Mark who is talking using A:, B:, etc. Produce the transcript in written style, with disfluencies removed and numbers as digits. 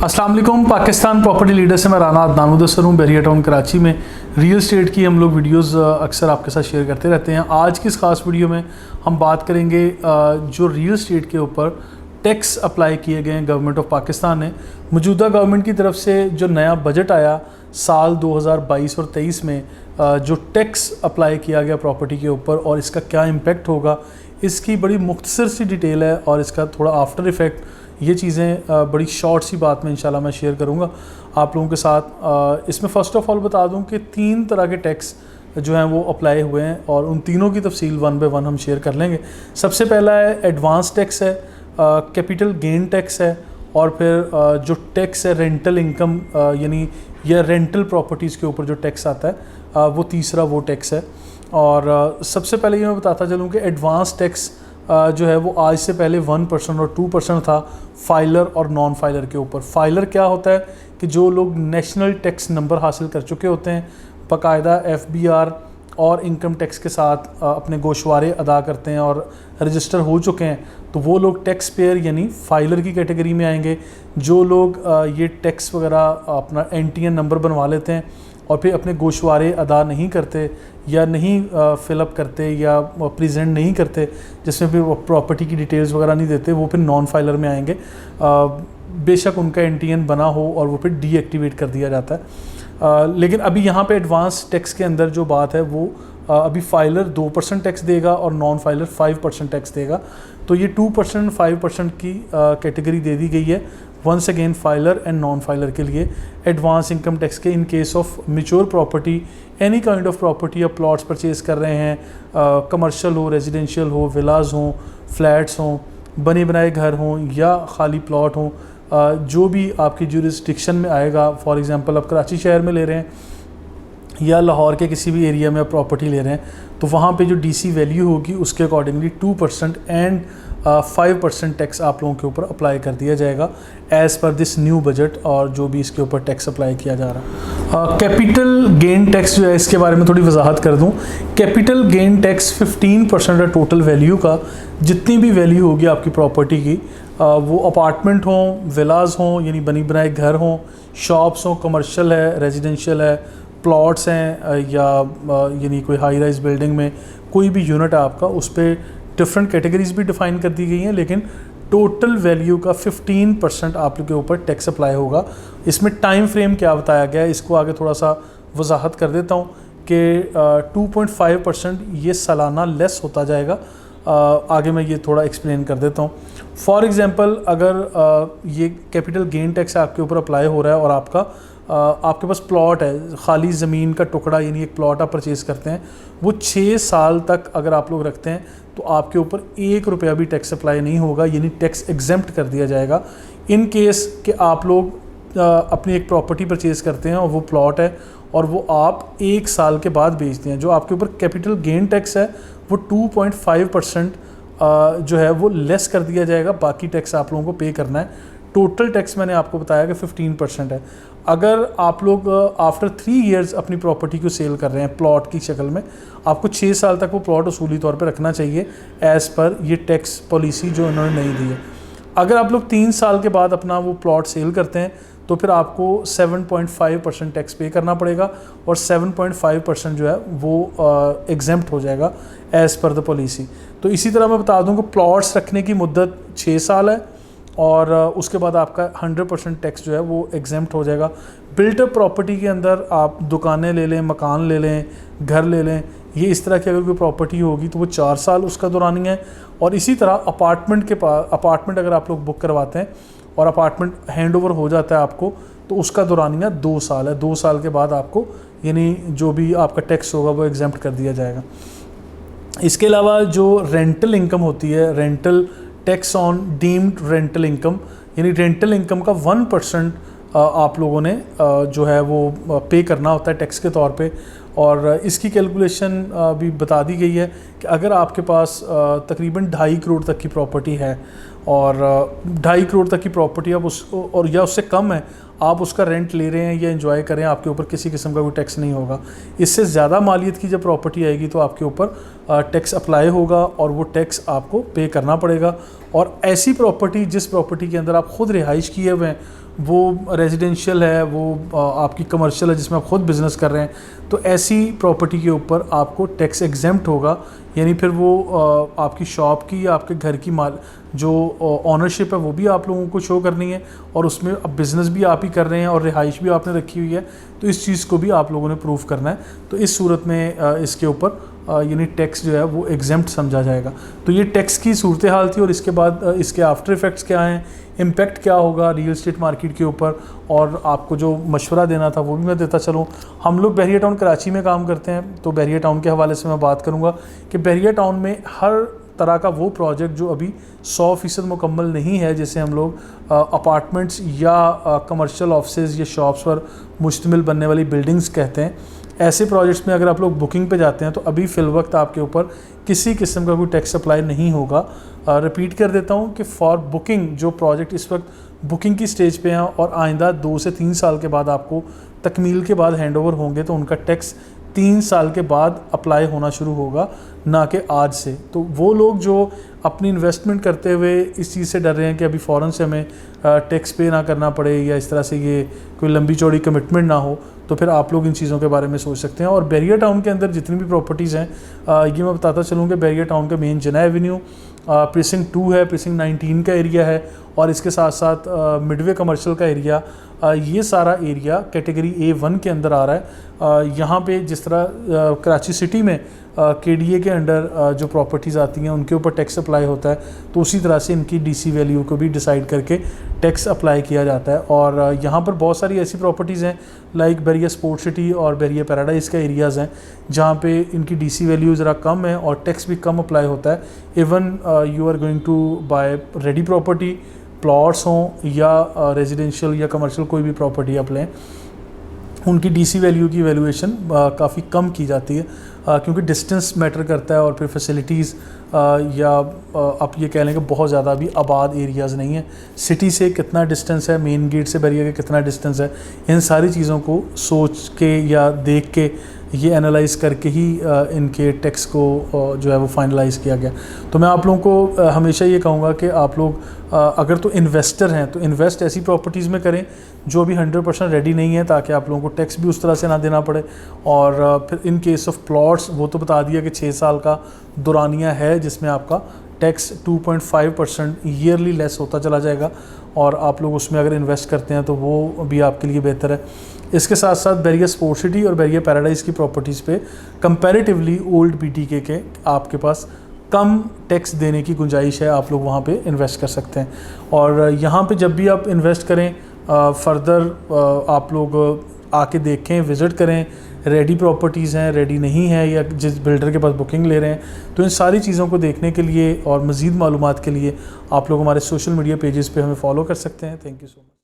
A: अस्सलाम वालेकुम। Pakistan property leader से मैं राना अदनान मुदस्सर हूँ। बहरिया टाउन कराची में रियल एस्टेट की हम लोग वीडियोस अक्सर आपके साथ शेयर करते रहते हैं। आज की इस खास वीडियो में हम बात करेंगे जो रियल एस्टेट के ऊपर टैक्स अप्लाई किए गए हैं गवर्नमेंट ऑफ पाकिस्तान ने। मौजूदा गवर्नमेंट की तरफ से जो नया बजट आया साल 2022 और 23 में जो टैक्स अप्लाई किया गया प्रॉपर्टी के ऊपर और इसका क्या इम्पेक्ट होगा, इसकी बड़ी मुख्तसर सी डिटेल है और इसका थोड़ा आफ्टर इफ़ेक्ट, ये चीज़ें बड़ी शॉर्ट सी बात में इंशाल्लाह मैं शेयर करूँगा आप लोगों के साथ। इसमें फ़र्स्ट ऑफ़ ऑल बता दूँ कि 3 तरह के टैक्स जो हैं वो अप्लाई हुए हैं और उन तीनों की तफसील वन बाय वन हम शेयर कर लेंगे। सबसे पहला है एडवांस टैक्स है, कैपिटल गेन टैक्स है और फिर जो टैक्स है रेंटल इनकम यानी या रेंटल प्रॉपर्टीज़ के ऊपर जो टैक्स आता है वो तीसरा वो टैक्स है। और सबसे पहले ये मैं बताता चलूँ कि एडवांस टैक्स जो है वो आज से पहले 1% और 2% था फाइलर और नॉन फाइलर के ऊपर। फाइलर क्या होता है कि जो लोग नेशनल टैक्स नंबर हासिल कर चुके होते हैं, बाकायदा FBR और इनकम टैक्स के साथ अपने गोशवारे अदा करते हैं और रजिस्टर हो चुके हैं, तो वो लोग टैक्स पेयर यानी फाइलर की कैटेगरी में आएंगे। जो लोग ये टैक्स वगैरह अपना NTN नंबर बनवा लेते हैं और फिर अपने गोशवारे अदा नहीं करते या नहीं फिलअप करते या प्रेजेंट नहीं करते, जिसमें फिर प्रॉपर्टी की डिटेल्स वगैरह नहीं देते, वो फिर नॉन फाइलर में आएंगे। बेशक उनका NTN बना हो और वो फिर डीएक्टिवेट कर दिया जाता है। लेकिन अभी यहाँ पे एडवांस टैक्स के अंदर जो बात है वो अभी फाइलर 2% टैक्स देगा और नॉन फाइलर 5% टैक्स देगा। तो ये 2% 5% की कैटेगरी दे दी गई है once again filer and non filer के लिए एडवांस इनकम टैक्स के। In case of mature property, any kind of property, आप प्लॉट्स परचेज़ कर रहे हैं, कमर्शियल हो, रेजिडेंशियल हो, विलाज हों, फ्लैट्स हों, बने बनाए घर हों या खाली प्लॉट हों, जो भी आपकी जुरिस्डिक्शन में आएगा। फॉर एग्जांपल आप कराची शहर में ले रहे हैं या लाहौर के किसी भी एरिया में आप प्रॉपर्टी ले रहे हैं, तो वहाँ पे जो DC वैल्यू होगी उसके अकॉर्डिंगली 2% एंड 5% टैक्स आप लोगों के ऊपर अप्लाई कर दिया जाएगा as per this new budget और जो भी इसके ऊपर टैक्स अप्लाई किया जा रहा है। कैपिटल गेन टैक्स जो है इसके बारे में थोड़ी वजाहत कर दूं। कैपिटल गेन टैक्स 15% है टोटल वैल्यू का। जितनी भी वैल्यू होगी आपकी प्रॉपर्टी की, वो अपार्टमेंट हों, विलाज हों यानी बनी बनाए घर हों, शॉप्स हों, कमर्शियल है, रेजिडेंशियल है, प्लॉट्स हैं या यानी कोई हाई राइज बिल्डिंग में कोई भी यूनिट है आपका, उस पर डिफरेंट कैटेगरीज भी डिफ़ाइन कर दी गई हैं, लेकिन टोटल वैल्यू का 15% आप लोग के ऊपर टैक्स अप्लाई होगा। इसमें टाइम फ्रेम क्या बताया गया है, इसको आगे थोड़ा सा वजाहत कर देता हूँ कि 2.5% ये सालाना लेस होता जाएगा। आगे मैं ये थोड़ा एक्सप्लेन कर देता हूँ। फॉर एग्ज़ाम्पल अगर ये कैपिटल गेन टैक्स आपके ऊपर अप्लाई हो रहा है और आपके पास प्लॉट है, खाली ज़मीन का टुकड़ा यानी एक प्लॉट आप परचेज़ करते हैं, वो 6 साल तक अगर आप लोग रखते हैं तो आपके ऊपर 1 रुपया भी टैक्स अप्लाई नहीं होगा, यानी टैक्स एग्जेम्प्ट कर दिया जाएगा। इन केस कि आप लोग अपनी एक प्रॉपर्टी परचेज़ करते हैं और वो प्लॉट है और वो आप 1 साल के बाद बेचते हैं, जो आपके ऊपर कैपिटल गेन टैक्स है वो 2.5% जो है वो लेस कर दिया जाएगा। बाकी टैक्स आप लोगों को पे करना है। टोटल टैक्स मैंने आपको बताया कि 15% है। अगर आप लोग आफ्टर 3 इयर्स अपनी प्रॉपर्टी को सेल कर रहे हैं प्लॉट की शक्ल में, आपको 6 साल तक वो प्लॉट उसूली तौर पे रखना चाहिए एज़ पर ये टैक्स पॉलिसी जो इन्होंने नहीं दी है। अगर आप लोग 3 साल के बाद अपना वो प्लॉट सेल करते हैं तो फिर आपको 7.5% टैक्स पे करना पड़ेगा और 7.5% जो है वो एग्जेम्प्ट हो जाएगा एज़ पर द पॉलिसी। तो इसी तरह मैं बता दूं कि प्लॉट्स रखने की मुद्दत 6 साल है और उसके बाद आपका 100% टैक्स जो है वो एग्जेम्प्ट हो जाएगा। बिल्टअप प्रॉपर्टी के अंदर आप दुकानें ले लें, मकान ले लें, घर ले लें, ये इस तरह की अगर कोई प्रॉपर्टी होगी तो वो 4 साल उसका दौरानी है। और इसी तरह अपार्टमेंट अगर आप लोग बुक करवाते हैं और अपार्टमेंट हैंड ओवर हो जाता है आपको, तो उसका दौरानिया 2 साल है। 2 साल के बाद आपको यानी जो भी आपका टैक्स होगा वो एग्जेम्प्ट कर दिया जाएगा। इसके अलावा जो रेंटल इनकम होती है, rental tax on deemed rental income, यानी रेंटल इनकम का 1% आप लोगों ने जो है वो पे करना होता है टैक्स के तौर पे। और इसकी कैलकुलेशन भी बता दी गई है कि अगर आपके पास तकरीबन 2.5 करोड़ तक की प्रॉपर्टी है और 2.5 करोड़ तक की प्रॉपर्टी आप और या उससे कम है, आप उसका रेंट ले रहे हैं या एंजॉय कर रहे हैं, आपके ऊपर किसी किस्म का कोई टैक्स नहीं होगा। इससे ज़्यादा मालियत की जब प्रॉपर्टी आएगी तो आपके ऊपर टैक्स अप्लाई होगा और वो टैक्स आपको पे करना पड़ेगा। और ऐसी प्रॉपर्टी जिस प्रॉपर्टी के अंदर आप ख़ुद रिहाइश किए हुए हैं, वो रेजिडेंशियल है, वो आपकी कमर्शियल है जिसमें आप ख़ुद बिज़नेस कर रहे हैं, तो ऐसी प्रॉपर्टी के ऊपर आपको टैक्स एग्जेम्प्ट होगा। यानी फिर वो आपकी शॉप की या आपके घर की माल जो ऑनरशिप है वो भी आप लोगों को शो करनी है, और उसमें अब बिज़नेस भी आप ही कर रहे हैं और रिहाइश भी आपने रखी हुई है, तो इस चीज़ को भी आप लोगों ने प्रूव करना है। तो इस सूरत में इसके ऊपर यानी टैक्स जो है वो एग्जेम्प्ट समझा जाएगा। तो ये टैक्स की सूरत हाल थी, और इसके बाद इसके आफ्टर इफ़ेक्ट्स क्या हैं, इम्पैक्ट क्या होगा रियल एस्टेट मार्केट के ऊपर, और आपको जो मशवरा देना था वो भी मैं देता चलूँ। हम लोग बहरिया टाउन कराची में काम करते हैं, तो बहरिया टाउन के हवाले से मैं बात करूँगा कि बहरिया टाउन में हर तरह का वो प्रोजेक्ट जो अभी 100% मुकम्मल नहीं है, जैसे हम लोग अपार्टमेंट्स या कमर्शियल ऑफिसेज़ या शॉप्स पर मुश्तमिल बनने वाली बिल्डिंग्स कहते हैं, ऐसे प्रोजेक्ट्स में अगर आप लोग बुकिंग पे जाते हैं तो अभी फ़िल वक्त आपके ऊपर किसी किस्म का कोई टैक्स अप्लाई नहीं होगा। रिपीट कर देता हूँ कि फॉर बुकिंग जो प्रोजेक्ट इस वक्त बुकिंग की स्टेज पे हैं और आइंदा 2 से 3 साल के बाद आपको तकमील के बाद हैंडओवर होंगे, तो उनका टैक्स 3 साल के बाद अप्लाई होना शुरू होगा, ना कि आज से। तो वो लोग जो अपनी इन्वेस्टमेंट करते हुए इस चीज़ से डर रहे हैं कि अभी फ़ौरन से हमें टैक्स पे ना करना पड़े या इस तरह से ये कोई लंबी चौड़ी कमिटमेंट ना हो, तो फिर आप लोग इन चीज़ों के बारे में सोच सकते हैं। और बहरिया टाउन के अंदर जितनी भी प्रॉपर्टीज़ हैं, ये मैं बताता चलूँ कि बहरिया टाउन का मेन जना एवेन्यू प्रीसिंक्ट 2 है, प्रीसिंक्ट 19 का एरिया है, और इसके साथ साथ मिडवे कमर्शियल का एरिया, ये सारा एरिया कैटेगरी A1 के अंदर आ रहा है। यहाँ पे जिस तरह कराची सिटी में KDA के अंडर जो प्रॉपर्टीज़ आती हैं उनके ऊपर टैक्स अप्लाई होता है, तो उसी तरह से इनकी DC वैल्यू को भी डिसाइड करके टैक्स अप्लाई किया जाता है। और यहाँ पर बहुत सारी ऐसी प्रॉपर्टीज़ हैं लाइक बहरिया स्पोर्ट सिटी और बहरिया पैराडाइज़ का एरियाज़ हैं, जहाँ पे इनकी DC वैल्यू ज़रा कम है और टैक्स भी कम अप्लाई होता है। Even you are going to buy ready property, plots हों या रेजिडेंशियल या कमर्शियल कोई भी प्रॉपर्टी आप लें, उनकी DC वैल्यू की वैल्यूएशन काफ़ी कम की जाती है, क्योंकि डिस्टेंस मैटर करता है, और फिर फैसिलिटीज़ या आप ये कह लें कि बहुत ज़्यादा अभी आबाद एरियाज़ नहीं है। सिटी से कितना डिस्टेंस है, मेन गेट से बहरिया के कितना डिस्टेंस है, इन सारी चीज़ों को सोच के या देख के ये एनालाइज़ करके ही इनके टैक्स को जो है वो फाइनलाइज़ किया गया। तो मैं आप लोगों को हमेशा ये कहूँगा कि आप लोग अगर तो इन्वेस्टर हैं तो इन्वेस्ट ऐसी प्रॉपर्टीज़ में करें जो अभी 100% रेडी नहीं है, ताकि आप लोगों को टैक्स भी उस तरह से ना देना पड़े। और फिर इन केस ऑफ प्लॉट्स, वो तो बता दिया कि 6 साल का दुरानिया है जिसमें आपका टैक्स 2.5% ईयरली लेस होता चला जाएगा, और आप लोग उसमें अगर इन्वेस्ट करते हैं तो वो भी आपके लिए बेहतर है। इसके साथ साथ बहरिया स्पोर्ट सिटी और बहरिया पैराडाइज़ की प्रॉपर्टीज़ पे कंपैरेटिवली ओल्ड BTK के आपके पास कम टैक्स देने की गुंजाइश है, आप लोग वहाँ पे इन्वेस्ट कर सकते हैं। और यहाँ पे जब भी आप इन्वेस्ट करें, फर्दर आप लोग आके देखें, विज़िट करें, रेडी प्रॉपर्टीज़ हैं, रेडी नहीं है, या जिस बिल्डर के पास बुकिंग ले रहे हैं, तो इन सारी चीज़ों को देखने के लिए और मज़ीद मालूमात के लिए आप लोग हमारे सोशल मीडिया पेजेस पे हमें फॉलो कर सकते हैं। Thank you so much.